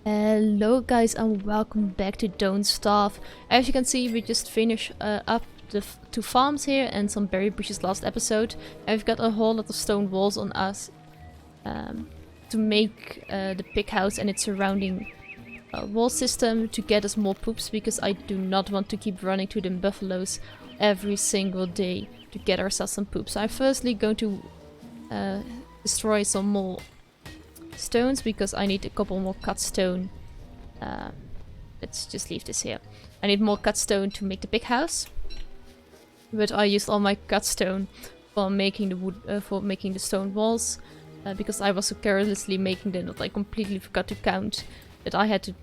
Hello guys and welcome back to Don't Starve. As you can see, we just finished up the two farms here and some berry bushes last episode. And we've got a whole lot of stone walls on us to make the pig house and its surrounding wall system to get us more poops, because I do not want to keep running to the buffaloes every single day to get ourselves some poops. So I'm firstly going to destroy some more stones because I need a couple more cut stone. Let's just leave this here. I need more cut stone to make the big house, but I used all my cut stone for making the wood for making the stone walls because I was so carelessly making them that I completely forgot to count that I had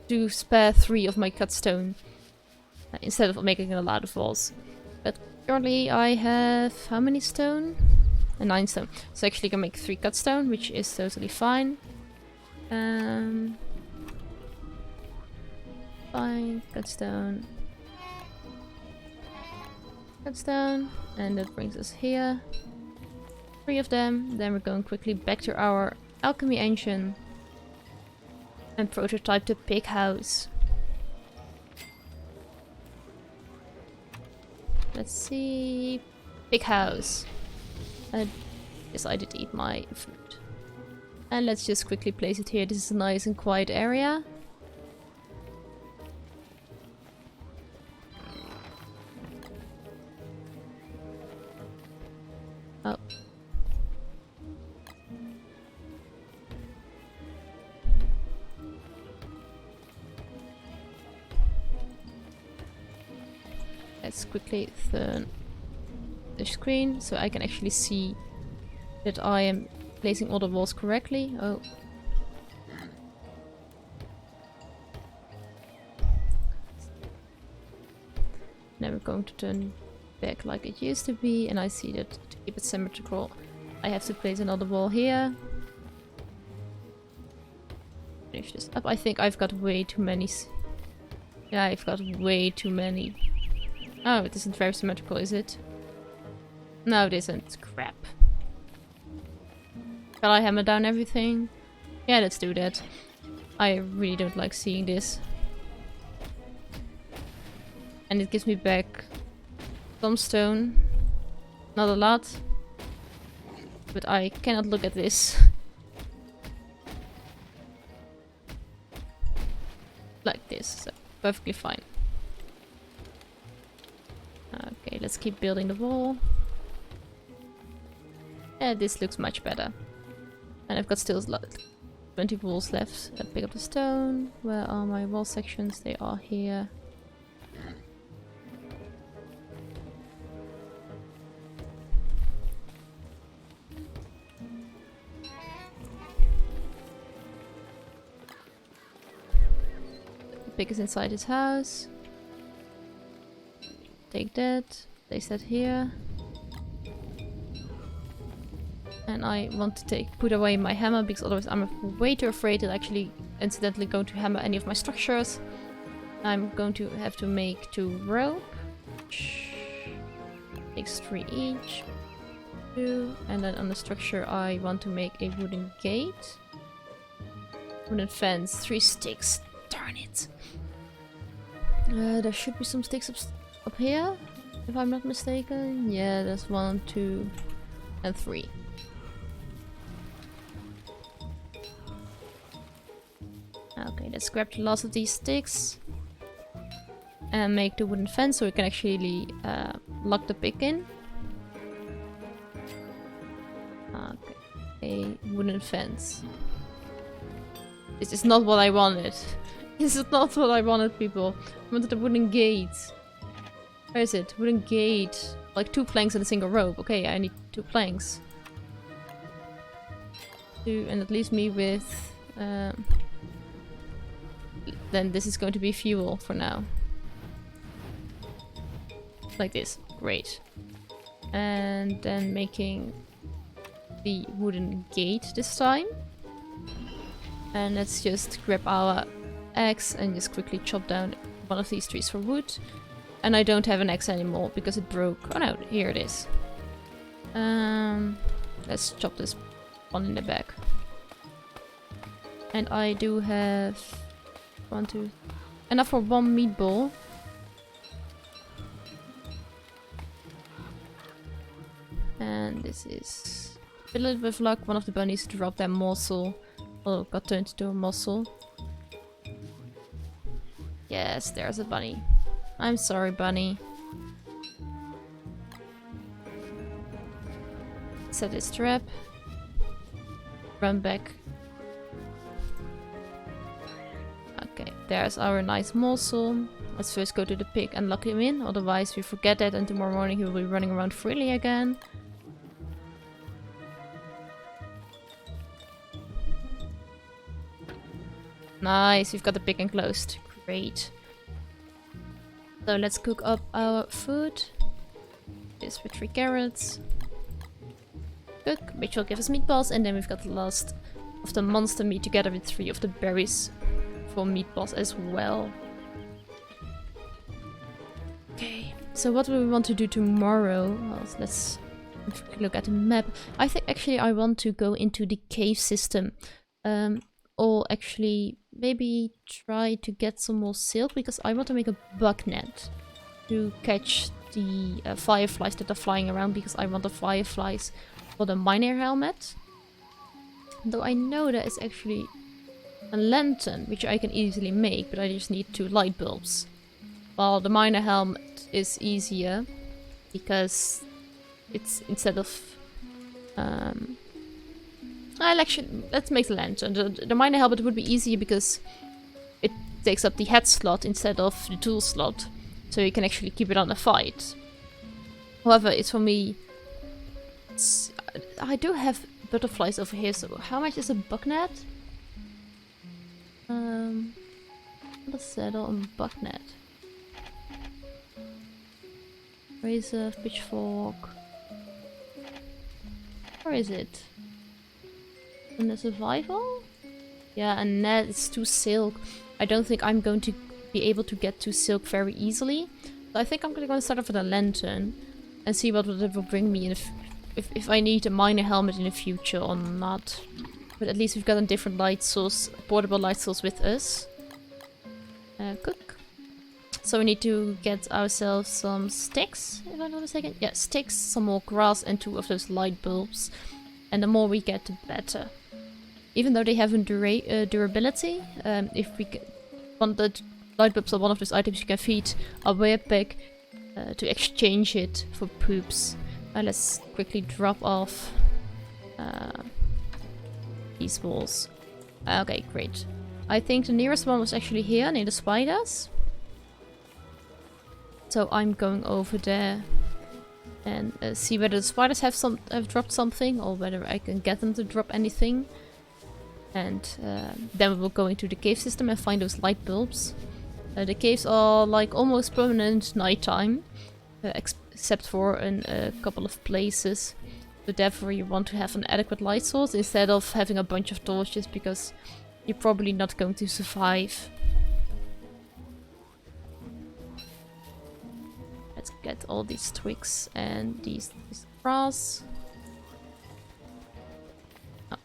to spare 3 of my cut stone instead of making a lot of walls. But currently I have how many stone? 9 stone. So actually I can make 3 cut stone, which is totally fine. Fine, cut stone. Cut stone. And that brings us here. 3 of them. Then we're going quickly back to our alchemy engine and prototype the pig house. Let's see. Pig house. I decided to eat my fruit. And let's just quickly place it here. This is a nice and quiet area. Oh. Let's quickly turn the screen so I can actually see that I am placing all the walls correctly. Oh. Now we're going to turn back like it used to be, and I see that to keep it symmetrical I have to place another wall here. Finish this up. I think I've got way too many. Yeah, I've got way too many. Oh, it isn't very symmetrical, is it? No, it isn't. Crap. Shall I hammer down everything? Yeah, let's do that. I really don't like seeing this. And it gives me back some stone. Not a lot. But I cannot look at this. Like this. So perfectly fine. Okay, let's keep building the wall. Yeah, this looks much better. And I've got still 20 walls left. Let's pick up the stone. Where are my wall sections? They are here. The pig is inside his house. Take that. Place that here. And I want to put away my hammer because otherwise I'm way too afraid that actually incidentally going to hammer any of my structures. I'm going to have to make 2 rope. Takes 3 each. 2. And then on the structure I want to make a wooden gate. Wooden fence. 3 sticks. Darn it. There should be some sticks up here, if I'm not mistaken. Yeah, there's 1, 2, and 3. Okay, let's grab the last of these sticks and make the wooden fence so we can actually lock the pig in. Okay, a wooden fence. This is not what I wanted. This is not what I wanted, people. I wanted a wooden gate. Where is it? Wooden gate. Like 2 planks and a single rope. Okay, I need 2 planks. 2, and that leaves me with... then this is going to be fuel for now. Like this. Great. And then making the wooden gate this time. And let's just grab our axe and just quickly chop down one of these trees for wood. And I don't have an axe anymore because it broke. Oh no, here it is. Let's chop this one in the back. And I do have enough for one meatball. And this is, with a little bit of luck, one of the bunnies dropped their morsel. Or got turned into a morsel. Yes, there's a bunny. I'm sorry, bunny. Set this trap. Run back. Okay, there's our nice morsel. Let's first go to the pig and lock him in, otherwise we forget that and tomorrow morning he will be running around freely again. Nice, we've got the pig enclosed. Great. So let's cook up our food. This with 3 carrots. Cook, which will give us meatballs, and then we've got the last of the monster meat together with 3 of the berries for meatballs as well. Okay, so what do we want to do tomorrow? Well, let's look at the map. I think actually I want to go into the cave system. Or actually maybe try to get some more silk, because I want to make a bug net to catch the fireflies that are flying around, because I want the fireflies for the miner helmet. Though I know there is actually a lantern which I can easily make, but I just need 2 light bulbs. While the miner helmet is easier because it's instead of let's make the lantern. The miner helmet would be easier because it takes up the head slot instead of the tool slot. So you can actually keep it on the fight. However, it's for me... I do have butterflies over here, so how much is a bug net? Let's settle on bug net. Razor, pitchfork... Where is it? In the survival? Yeah, and net is 2 silk. I don't think I'm going to be able to get 2 silk very easily. So I think I'm going to start off with a lantern and see what it will bring me if I need a miner helmet in the future or not. But at least we've got a different light source, portable light source with us. Cook. So we need to get ourselves some sticks, if I'm not mistaken. Yeah, sticks, some more grass and 2 of those light bulbs. And the more we get, the better. Even though they have a durability, if we want the light bulbs are one of those items you can feed a backpack to exchange it for poops. Let's quickly drop off these walls. Okay, great. I think the nearest one was actually here near the spiders. So I'm going over there and see whether the spiders have dropped something or whether I can get them to drop anything. And then we will go into the cave system and find those light bulbs. The caves are like almost permanent nighttime, except for a couple of places. So therefore you want to have an adequate light source instead of having a bunch of torches, because you're probably not going to survive. Let's get all these twigs and this grass. Oh.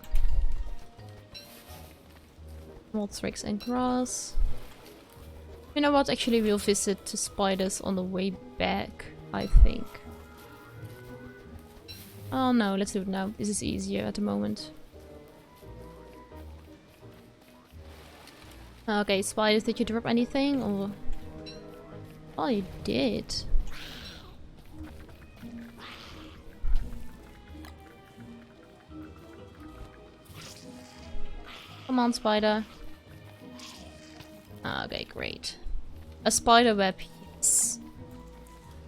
More twigs and grass. You know what? Actually, we'll visit the spiders on the way back, I think. Oh no, let's do it now. This is easier at the moment. Okay, spiders, did you drop anything? Or... Oh, you did. Come on, spider. Okay, great. A spider web, yes.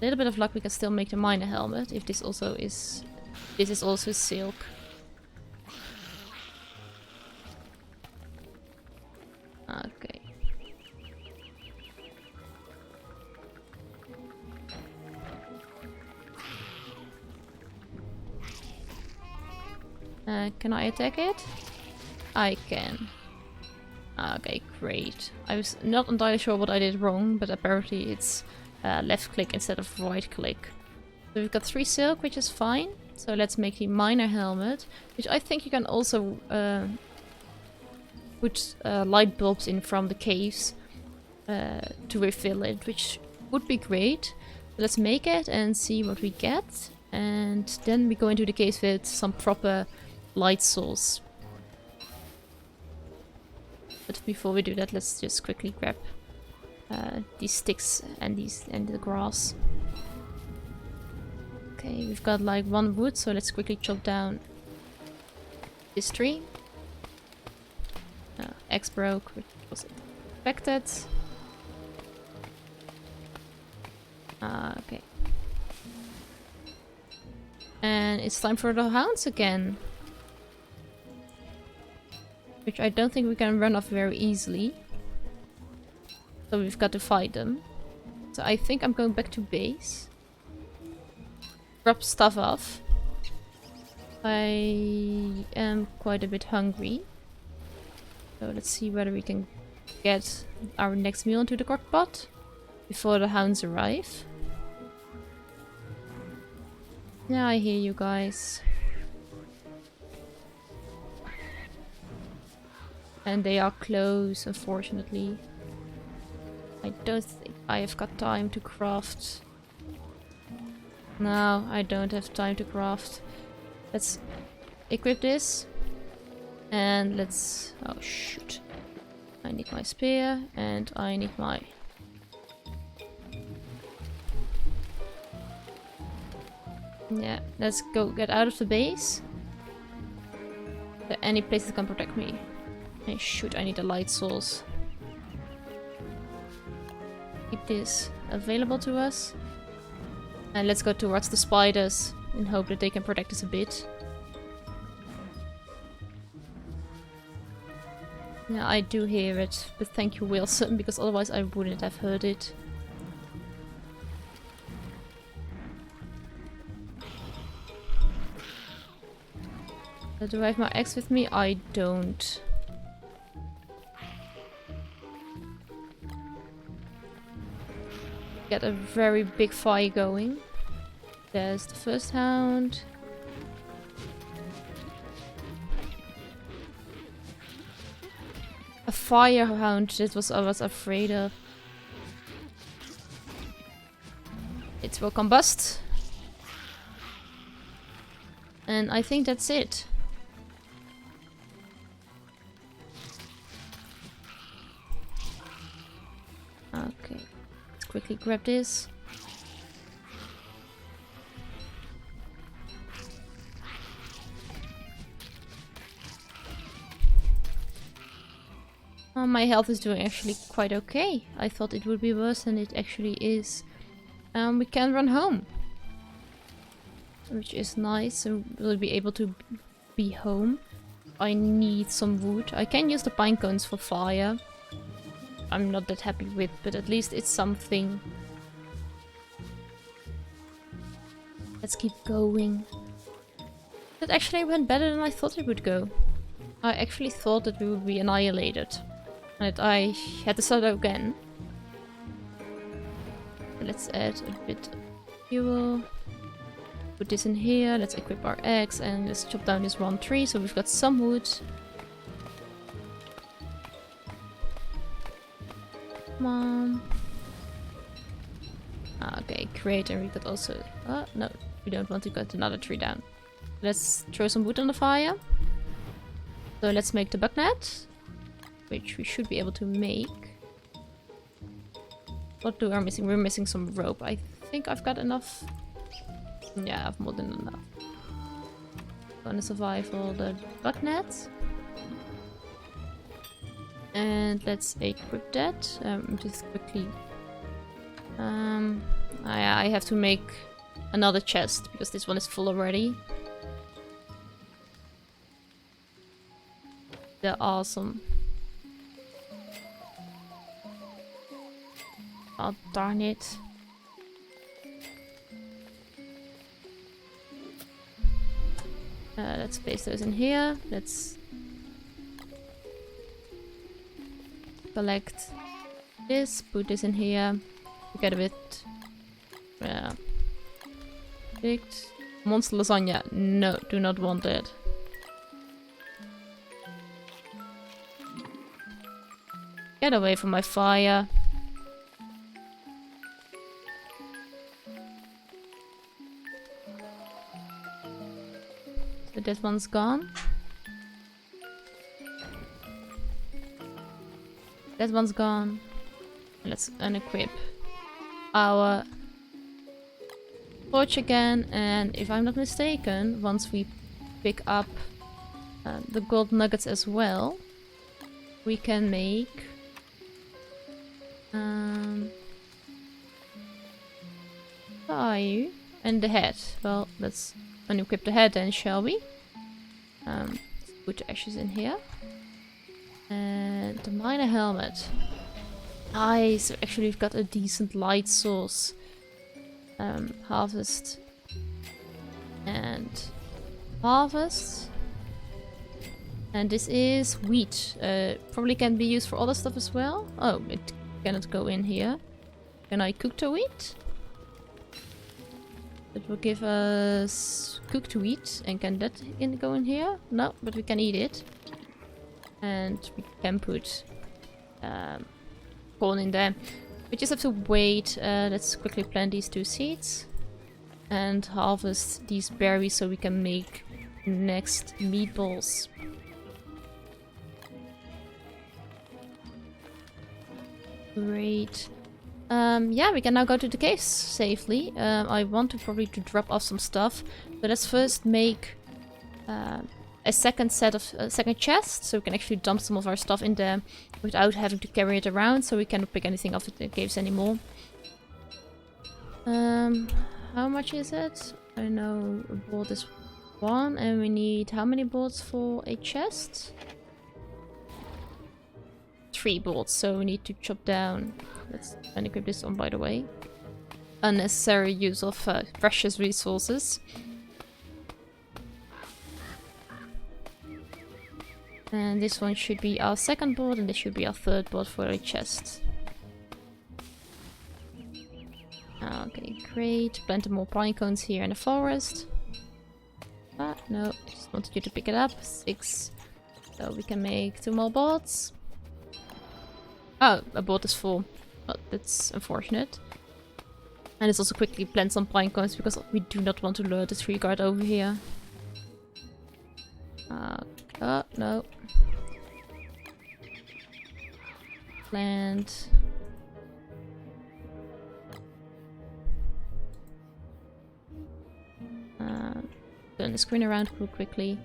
A little bit of luck, we can still make the miner helmet if this also is... This is also silk. Okay. Can I attack it? I can. Okay, great. I was not entirely sure what I did wrong, but apparently it's left click instead of right click. So we've got 3 silk, which is fine. So let's make the miner helmet, which I think you can also put light bulbs in from the caves to refill it, which would be great. Let's make it and see what we get. And then we go into the caves with some proper light source. But before we do that, let's just quickly grab these sticks and the grass. Okay, we've got like 1 wood, so let's quickly chop down this tree. Axe broke, which was expected. Okay. And it's time for the hounds again. Which I don't think we can run off very easily. So we've got to fight them. So I think I'm going back to base. Drop stuff off. I am quite a bit hungry. So let's see whether we can get our next meal into the crock pot before the hounds arrive. Yeah, I hear you guys. And they are close, unfortunately. I don't think I have got time to craft. No, I don't have time to craft. Let's equip this. And let's... oh shoot. I need my spear and I need my... yeah, let's go get out of the base. Is there any place that can protect me? Hey, shoot, I need a light source. Keep this available to us. And let's go towards the spiders in hope that they can protect us a bit. Yeah, I do hear it, but thank you, Wilson, because otherwise I wouldn't have heard it. Do I have my axe with me? I don't. Get a very big fire going. There's the first hound. A fire hound, that was I was afraid of. It will combust. And I think that's it. Okay, let's quickly grab this. My health is doing actually quite okay. I thought it would be worse than it actually is. We can run home. Which is nice, so we'll be able to be home. I need some wood. I can use the pine cones for fire. I'm not that happy with, but at least it's something. Let's keep going. That actually went better than I thought it would go. I actually thought that we would be annihilated. And that I had to start again. Let's add a bit of fuel. Put this in here, let's equip our axe and let's chop down this 1 tree so we've got some wood. Come on. Okay, great, and we could also... no, we don't want to cut another tree down. Let's throw some wood on the fire. So let's make the bug net, which we should be able to make. What do we missing? We're missing some rope. I think I've got enough. Yeah, I have more than enough. Gonna survive all the bug nets. And let's equip that. Just quickly. I have to make another chest because this one is full already. They're awesome. Oh, darn it. Let's place those in here. Let's collect this, put this in here. Get a bit. Picked. Monster lasagna. No, do not want it. Get away from my fire. So that one's gone. That one's gone. Let's unequip our torch again, and if I'm not mistaken, once we pick up the gold nuggets as well, we can make where are you? And the head. Well, let's unequip the head then, shall we? Let's put the ashes in here. And the miner helmet. Nice, so actually we've got a decent light source. Harvest. And harvest. And this is wheat. Probably can be used for other stuff as well. Oh, it cannot go in here. Can I cook the wheat? It will give us cooked wheat. And can that go in here? No, but we can eat it. And we can put corn in there. We just have to wait. Let's quickly plant these 2 seeds. And harvest these berries so we can make next meatballs. Great. Yeah, we can now go to the caves safely. I want to probably drop off some stuff. But let's first make a second chest, so we can actually dump some of our stuff in there without having to carry it around, so we cannot pick anything off the caves anymore. How much is it? I know a board is 1, and we need how many boards for a chest? 3 boards, so we need to chop down. Let's unequip this one, by the way. Unnecessary use of precious resources. And this one should be our second board, and this should be our third board for a chest. Okay, great. Plenty more pine cones here in the forest. Ah, no, just wanted you to pick it up. 6. So we can make 2 more boards. Oh, a board is full. But that's unfortunate. And let's also quickly plant some pine cones because we do not want to lure the tree guard over here. Oh, no. Plant. Turn the screen around real quickly.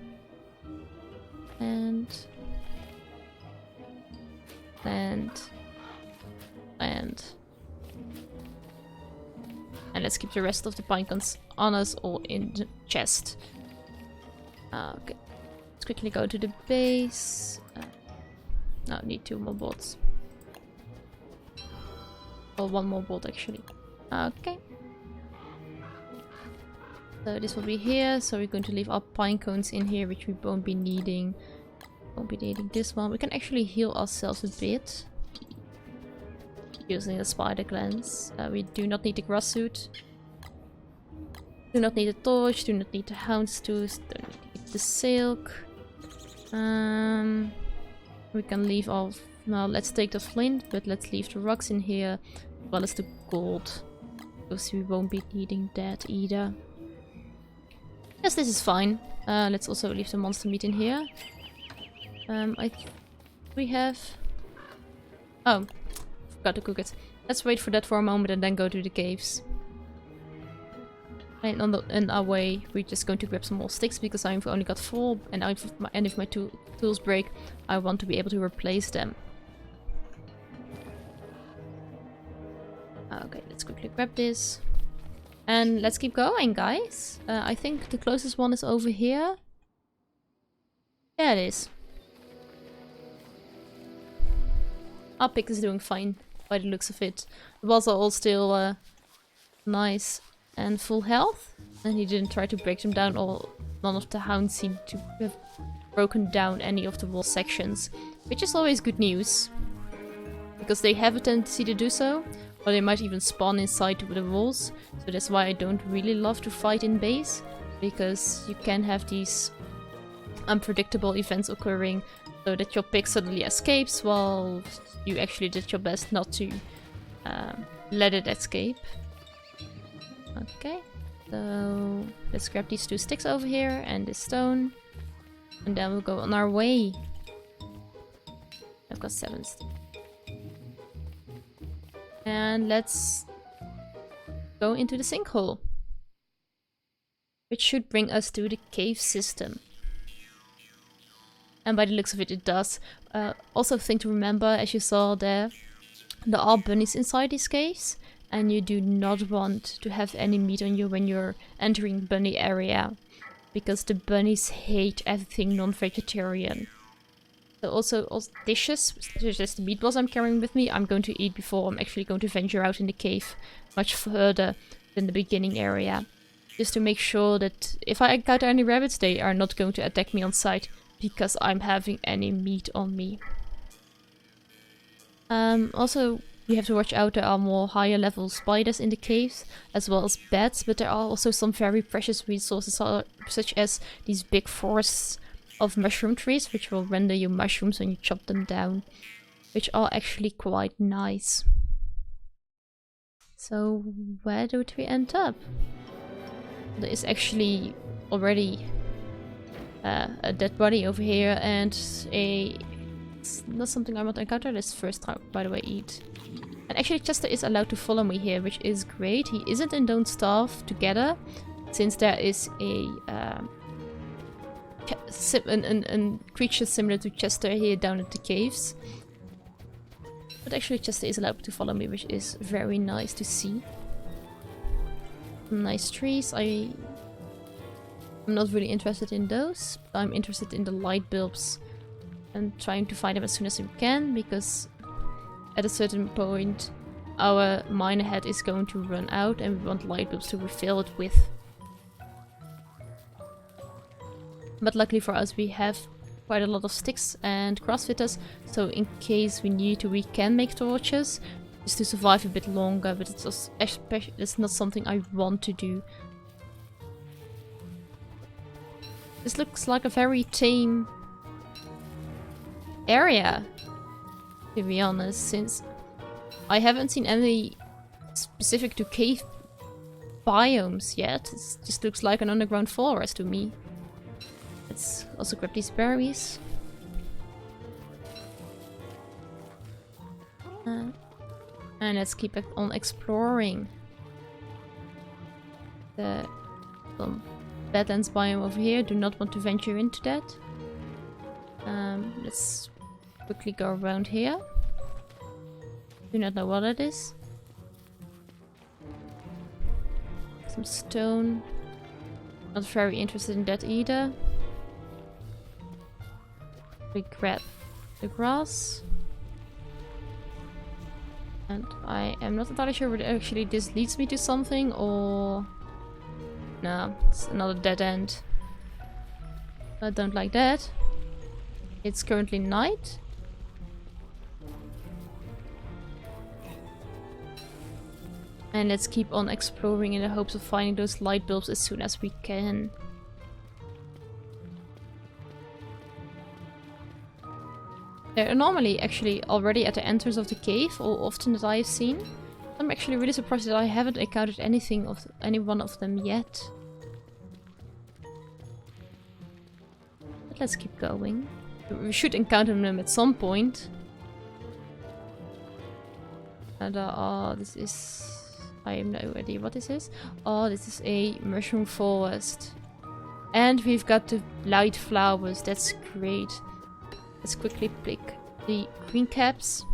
And let's keep the rest of the pine cones on us or in the chest. Okay, let's quickly go to the base. No, need 2 more boards. Or 1 more board actually. Okay. So this will be here, so we're going to leave our pine cones in here, which we won't be needing. Won't be needing this one. We can actually heal ourselves a bit using the spider glands. We do not need the grass suit. Do not need a torch. Do not need the hounds tooth. Don't need the silk. We can leave off. Now let's take the flint, but let's leave the rocks in here as well as the gold, because we won't be needing that either. Yes, this is fine. Let's also leave the monster meat in here. We have... Oh, forgot to cook it. Let's wait for that for a moment and then go to the caves. And on our way, we're just going to grab some more sticks because I've only got 4, and if my tools break, I want to be able to replace them. Okay, let's quickly grab this. And let's keep going, guys. I think the closest one is over here. Yeah, it is. Our pick is doing fine, by the looks of it. The walls are all still nice and full health. And he didn't try to break them down, or none of the hounds seem to have broken down any of the wall sections. Which is always good news. Because they have a tendency to do so. Or they might even spawn inside the walls. So that's why I don't really love to fight in base. Because you can have these unpredictable events occurring so that your pig suddenly escapes while you actually did your best not to let it escape. Okay, so let's grab these 2 sticks over here and this stone, and then we'll go on our way. I've got 7 sticks. And let's go into the sinkhole, which should bring us to the cave system. And by the looks of it, it does. Also a thing to remember, as you saw there are bunnies inside these caves, and you do not want to have any meat on you when you're entering bunny area, because the bunnies hate everything non-vegetarian. So also dishes, such as the meatballs I'm carrying with me, I'm going to eat before I'm actually going to venture out in the cave much further than the beginning area. Just to make sure that if I encounter any rabbits, they are not going to attack me on sight because I'm having any meat on me. Also, you have to watch out, there are more higher level spiders in the caves, as well as bats, but there are also some very precious resources, such as these big forests of mushroom trees, which will render you mushrooms when you chop them down, which are actually quite nice. So, where did we end up? There is actually already a dead body over here, and it's not something I want to encounter. Let's first, by the way, eat. And actually Chester is allowed to follow me here, which is great. He isn't in Don't Starve together, since there is a creature similar to Chester here down at the caves. But actually Chester is allowed to follow me, which is very nice to see. Some nice trees. I'm not really interested in those. I'm interested in the light bulbs and trying to find them as soon as we can, because at a certain point our miner head is going to run out and we want light bulbs to refill it with. But luckily for us, we have quite a lot of sticks and crossfitters, so in case we need to, we can make torches just to survive a bit longer, but it's just it's not something I want to do. This looks like a very tame area, to be honest, since I haven't seen any specific to cave biomes yet. It just looks like an underground forest to me. Let's also grab these berries. And let's keep on exploring the Badlands biome over here. Do not want to venture into that. Let's quickly go around here. Do not know what it is. Some stone. Not very interested in that either. We grab the grass. And I am not entirely sure whether actually this leads me to something or... No, it's another dead end. I don't like that. It's currently night. And let's keep on exploring in the hopes of finding those light bulbs as soon as we can. They're normally actually already at the entrance of the cave, all often that I've seen. I'm actually really surprised that I haven't encountered anything of any one of them yet. But let's keep going. We should encounter them at some point. And this is... I have no idea what this is. Oh, this is a mushroom forest. And we've got the light flowers, that's great. Let's quickly pick the green caps.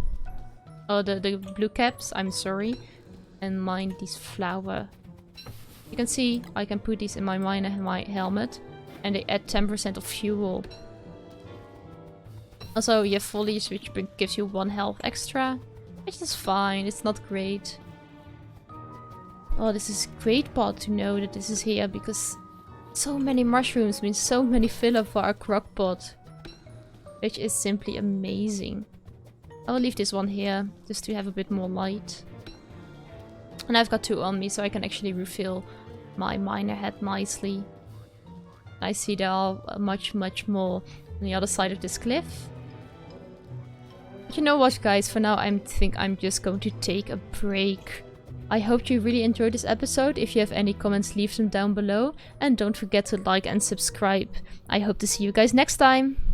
Oh, the blue caps, I'm sorry. And mine these flower. You can see I can put these in my miner and my helmet. And they add 10% of fuel. Also, you have foliage, which gives you 1 health extra. Which is fine, it's not great. Oh, this is great pot to know that this is here, because so many mushrooms means so many filler for our crock pot. Which is simply amazing. I will leave this one here, just to have a bit more light. And I've got 2 on me, so I can actually refill my miner head nicely. I see there are much more on the other side of this cliff. But you know what, guys, for now I think I'm just going to take a break. I hope you really enjoyed this episode. If you have any comments, leave them down below. And don't forget to like and subscribe. I hope to see you guys next time.